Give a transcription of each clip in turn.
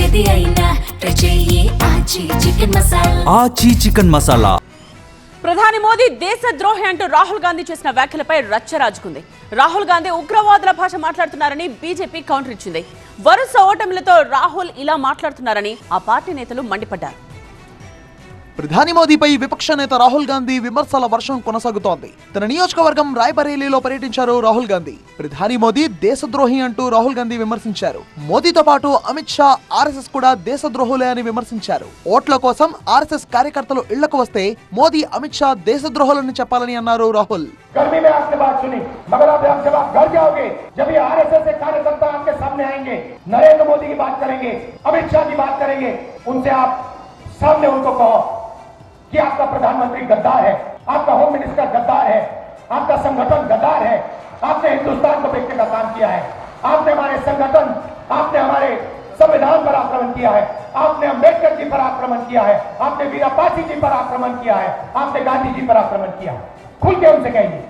ఏది అయినా ట్రై చెయ్యి ఆచి చికెన్ మసాలా. ఆచి చికెన్ మసాలా. ప్రధాని మోదీ దేశద్రోహి అంటూ రాహుల్ గాంధీ చేసిన వ్యాఖ్యలపై రచ్చ రాజుకుంది. రాహుల్ గాంధీ ఉగ్రవాదుల భాష మాట్లాడుతున్నారని బీజేపీ కౌంటర్ ఇచ్చింది. వరుస ఓటమిలతో రాహుల్ ఇలా మాట్లాడుతున్నారని ఆ పార్టీ నేతలు మండిపడ్డారు. ప్రధాని మోదీపై విపక్ష నేత రాహుల్ గాంధీ విమర్శల వర్షం కొనసాగుతోంది. తన నియోజకవర్గం రాయ్బరేలీలో పర్యటించారు రాహుల్ గాంధీ. ప్రధాని మోదీ దేశద్రోహి అంటూ రాహుల్ గాంధీ విమర్శించారు. మోదీతో పాటు అమిత్ షా, ఆర్ఎస్ఎస్ కూడా దేశద్రోహులే అని విమర్శించారు. ఓట్ల కోసం ఆర్ఎస్ఎస్ కార్యకర్తలు ఇళ్లకు వస్తే మోదీ, అమిత్ షా దేశద్రోహులని చెప్పాలని అన్నారు రాహుల్. गर्मी में आपसे बात सुनी, मगर आप जब आप घर जाओगे, जब ये आरएसएस के कार्यकर्ता आपके सामने आएंगे, नरेंद्र मोदी की बात करेंगे, अमित शाह की बात करेंगे, उनसे आप सामने उनको कहो कि आपका प्रधानमंत्री गद्दार है, आपका होम मिनिस्टर गद्दार है, आपका संगठन गद्दार है, आपने हिंदुस्तान को बेचने का काम किया है, आपने हमारे संगठन, आपने हमारे संविधान पर आक्रमण किया है, आपने अम्बेडकर जी पर आक्रमण किया है, आपने वीरापासी जी पर आक्रमण किया है, आपने गांधी जी पर आक्रमण किया है. खुल के उनसे कहिए.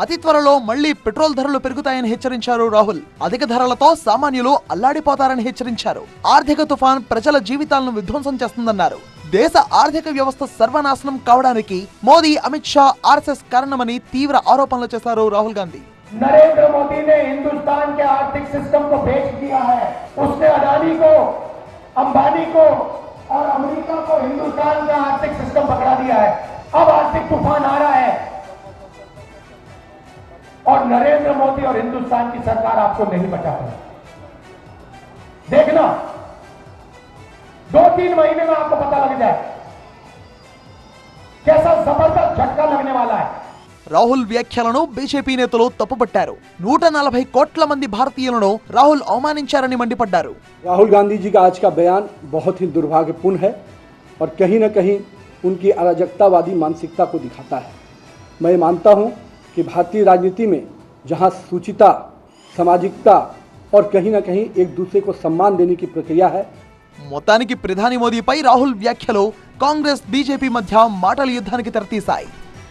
అతి త్వరలో మళ్లీ పెట్రోల్ ధరలు పెరుగుతాయని హెచ్చరించారు రాహుల్. అధిక ధరలతో సామాన్యులు అల్లాడిపోతారని హెచ్చరించారు. ఆర్థిక తుఫాన్ ప్రజల జీవితాలను విధ్వంసం చేస్తుందన్నారు. దేశ ఆర్థిక వ్యవస్థ సర్వనాశనం కావడానికి మోదీ, అమిత్ షా, ఆర్ఎస్ఎస్ కారణమని తీవ్ర ఆరోపణలు చేశారు రాహుల్ గాంధీ. नरेंद्र मोदी ने हिंदुस्तान के आर्थिक सिस्टम को बेच दिया है. उसने अडानी को, अंबानी को और अमेरिका को हिंदुस्तान का आर्थिक सिस्टम पकड़ा दिया है. अब आर्थिक तूफान आ रहा है और नरेंद्र मोदी और हिंदुस्तान की सरकार आपको नहीं बचा पाई. देखना 2-3 महीने में आपको पता लग जाए कैसा जबरदस्त झटका लगने वाला है. రాహుల్ వ్యాఖ్యలను బీజేపీ నేతలు తప్పుపట్టారు. 140 కోట్ల మంది భారతీయులను రాహుల్ అవమానించారని మండిపడ్డారు. राहुल गांधी जी का आज का बयान बहुत ही दुर्भाग्यपूर्ण है और कहीं न कहीं उनकी अराजकतावादी मानसिकता को दिखाता है. मैं मानता हूं कि भारतीय राजनीति में जहां सूचिता, सामाजिकता और कहीं न कहीं एक दूसरे को सम्मान देने की प्रक्रिया है. మొత్తానికి ప్రధాని మోదీపై రాహుల్ వ్యాఖ్యలు కాంగ్రెస్, బీజేపీ మధ్య మాటల యుద్ధానికి తెరతీశాయి.